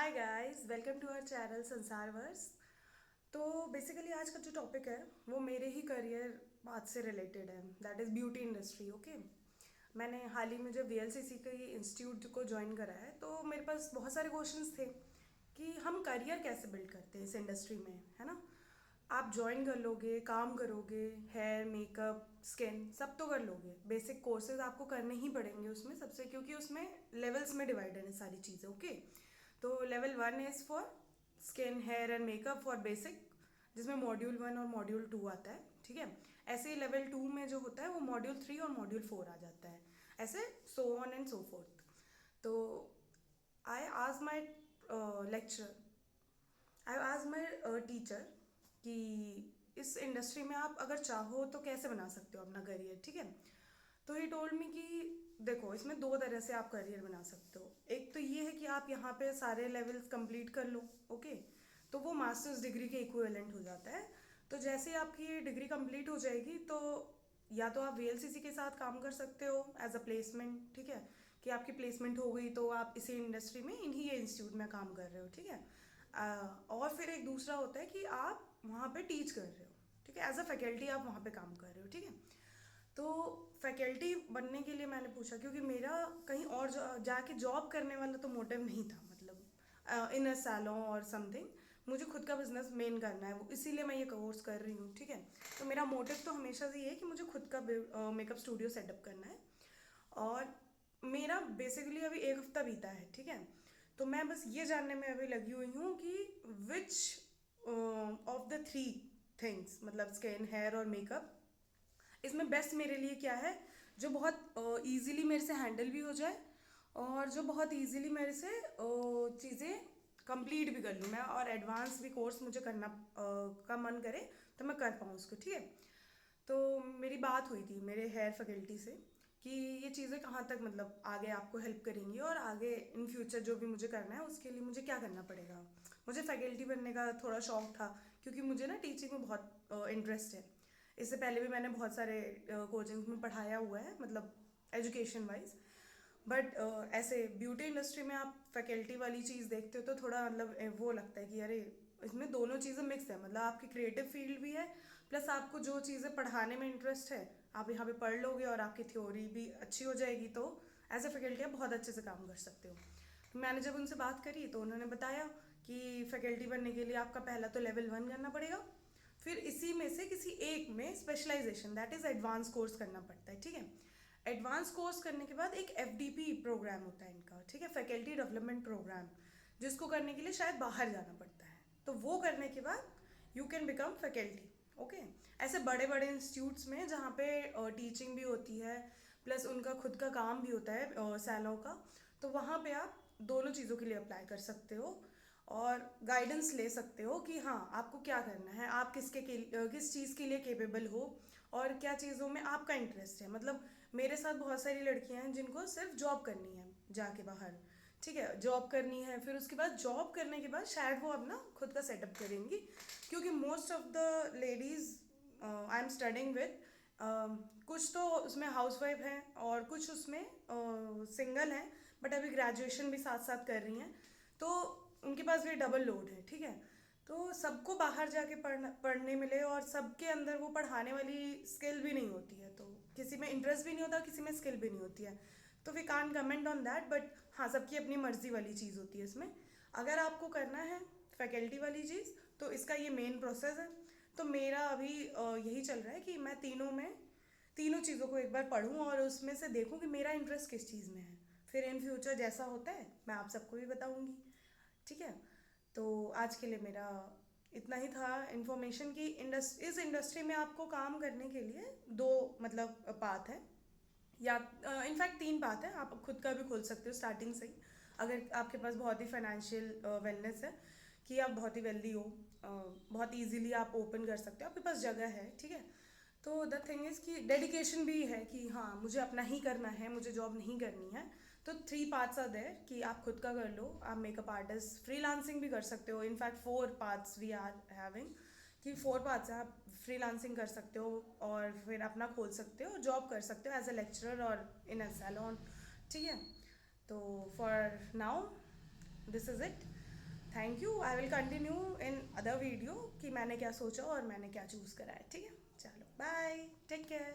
Hi guys, welcome to our channel संसारवर्स। तो basically आज का जो टॉपिक है वो मेरे ही करियर पाथ से रिलेटेड है, that is beauty industry. Okay, मैंने हाल ही में जब वीएलसीसी के इंस्टीट्यूट को ज्वाइन करा है तो मेरे पास बहुत सारे क्वेश्चंस थे कि हम करियर कैसे बिल्ड करते हैं इस इंडस्ट्री में, है ना। आप ज्वाइन कर लोगे, काम करोगे, हेयर मेकअप स्किन सब तो कर लोगे। बेसिक कोर्सेज आपको करने ही पड़ेंगे उसमें सबसे, क्योंकि उसमें लेवल्स में डिवाइडेड है सारी चीज़ें। ओके, तो level 1 is for skin hair and makeup for basic, जिसमें मॉड्यूल 1 और मॉड्यूल 2 आता है। ठीक है, ऐसे ही लेवल 2 में जो होता है वो मॉड्यूल 3 और मॉड्यूल 4 आ जाता है, ऐसे so on and so fourth. तो आई आज माई लेक्चर आई आज माई टीचर कि इस इंडस्ट्री में आप अगर चाहो तो कैसे बना सकते हो अपना करियर। ठीक है, तो ही टोल्ड मी कि देखो, इसमें दो तरह से आप करियर बना सकते हो। एक तो ये है कि आप यहाँ पे सारे लेवल्स कंप्लीट कर लो। ओके, तो वो मास्टर्स डिग्री के इक्विवेलेंट हो जाता है। तो जैसे ही आपकी ये डिग्री कंप्लीट हो जाएगी तो या तो आप वीएलसीसी के साथ काम कर सकते हो एज अ प्लेसमेंट। ठीक है, कि आपकी प्लेसमेंट हो गई तो आप इसी इंडस्ट्री में इन्हीं ये इंस्टीट्यूट में काम कर रहे हो। ठीक है, और फिर एक दूसरा होता है कि आप वहाँ पे टीच कर रहे हो। ठीक है, एज अ फैकल्टी आप वहाँ पे काम कर रहे हो। ठीक है, तो फैकल्टी बनने के लिए मैंने पूछा क्योंकि मेरा कहीं और जाके जॉब करने वाला तो मोटिव नहीं था, मतलब इन अ सैलून और समथिंग। मुझे खुद का बिजनेस मेन करना है, वो इसीलिए मैं ये कोर्स कर रही हूँ। ठीक है, तो मेरा मोटिव तो हमेशा से ये है कि मुझे खुद का मेकअप स्टूडियो सेटअप करना है। और मेरा बेसिकली अभी एक हफ्ता बीता है। ठीक है, तो मैं बस ये जानने में अभी लगी हुई हूँ कि which of the three things, मतलब स्किन हेयर और मेकअप, इसमें बेस्ट मेरे लिए क्या है जो बहुत इजीली मेरे से हैंडल भी हो जाए और जो बहुत इजीली मेरे से चीज़ें कंप्लीट भी कर लूँ मैं, और एडवांस भी कोर्स मुझे करना का मन करे तो मैं कर पाऊँ उसको। ठीक है, तो मेरी बात हुई थी मेरे हेयर फैकल्टी से कि ये चीज़ें कहाँ तक मतलब आगे आपको हेल्प करेंगी और आगे इन फ्यूचर जो भी मुझे करना है उसके लिए मुझे क्या करना पड़ेगा। मुझे फैकल्टी बनने का थोड़ा शौक था क्योंकि मुझे ना टीचिंग में बहुत इंटरेस्ट है। इससे पहले भी मैंने बहुत सारे कोचिंग में पढ़ाया हुआ है, मतलब एजुकेशन वाइज। बट ऐसे ब्यूटी इंडस्ट्री में आप फैकल्टी वाली चीज़ देखते हो तो थोड़ा मतलब वो लगता है कि अरे इसमें दोनों चीज़ें मिक्स है, मतलब आपकी क्रिएटिव फील्ड भी है प्लस आपको जो चीज़ें पढ़ाने में इंटरेस्ट है आप यहाँ पे पढ़ लोगे और आपकी थ्योरी भी अच्छी हो जाएगी, तो एज ए फैकल्टी आप बहुत अच्छे से काम कर सकते हो। तो मैंने जब उनसे बात करी तो उन्होंने बताया कि फैकल्टी बनने के लिए आपका पहला तो लेवल 1 करना पड़ेगा, फिर इसी में से किसी एक में specialization that is advance course करना पड़ता है। ठीक है, एडवांस कोर्स करने के बाद एक एफडीपी प्रोग्राम होता है इनका। ठीक है, फैकल्टी डेवलपमेंट प्रोग्राम, जिसको करने के लिए शायद बाहर जाना पड़ता है। तो वो करने के बाद you can become faculty. Okay, ऐसे बड़े बड़े इंस्टीट्यूट्स में जहाँ पे टीचिंग भी होती है प्लस उनका खुद का काम भी होता है सैलों का, तो वहाँ पे आप दोनों चीज़ों के लिए अप्लाई कर सकते हो और गाइडेंस ले सकते हो कि हाँ आपको क्या करना है, आप किस चीज़ के लिए केपेबल हो और क्या चीज़ों में आपका इंटरेस्ट है। मतलब मेरे साथ बहुत सारी लड़कियां हैं जिनको सिर्फ जॉब करनी है जाके बाहर। ठीक है, जॉब करनी है, फिर उसके बाद जॉब करने के बाद शायद वो अपना खुद का सेटअप करेंगी, क्योंकि most of the ladies I am studying with, कुछ तो उसमें हाउसवाइफ हैं और कुछ उसमें सिंगल हैं, बट अभी ग्रेजुएशन भी साथ साथ कर रही हैं, तो उनके पास भी डबल लोड है। ठीक है, तो सबको बाहर जाके पढ़ने मिले और सबके अंदर वो पढ़ाने वाली स्किल भी नहीं होती है, तो किसी में इंटरेस्ट भी नहीं होता, किसी में स्किल भी नहीं होती है। तो we can't comment on that, but हाँ सबकी अपनी मर्जी वाली चीज़ होती है इसमें। अगर आपको करना है फैकल्टी वाली चीज़ तो इसका ये मेन प्रोसेस है। तो मेरा अभी यही चल रहा है कि मैं तीनों चीज़ों को एक बार पढूं और उसमें से देखूं कि मेरा इंटरेस्ट किस चीज़ में है। फिर इन फ्यूचर जैसा होता है मैं आप सबको भी बताऊंगी। ठीक है, तो आज के लिए मेरा इतना ही था इन्फॉर्मेशन कि इस इंडस्ट्री में आपको काम करने के लिए दो मतलब पाथ है, या इनफैक्ट तीन पाथ है। आप खुद का भी खोल सकते हो स्टार्टिंग से ही, अगर आपके पास बहुत ही फाइनेंशियल वेलनेस है कि आप बहुत ही वेल्दी हो, बहुत इजीली आप ओपन कर सकते हो, आपके पास जगह है। ठीक है, तो द थिंग इज़ कि डेडिकेशन भी है कि हाँ मुझे अपना ही करना है, मुझे जॉब नहीं करनी है। तो थ्री पार्ट्स आर देयर कि आप खुद का कर लो, आप मेकअप आर्टिस्ट फ्रीलांसिंग भी कर सकते हो। In fact four parts we are having, कि फोर पार्ट्स हैं, आप फ्रीलांसिंग कर सकते हो और फिर अपना खोल सकते हो, जॉब कर सकते हो एज अ लेक्चरर और इन अ सैलून। ठीक है, तो for now this is it. Thank you. I will continue in other video कि मैंने क्या सोचा और मैंने क्या चूज़ करा है। ठीक है, चलो बाय, टेक केयर।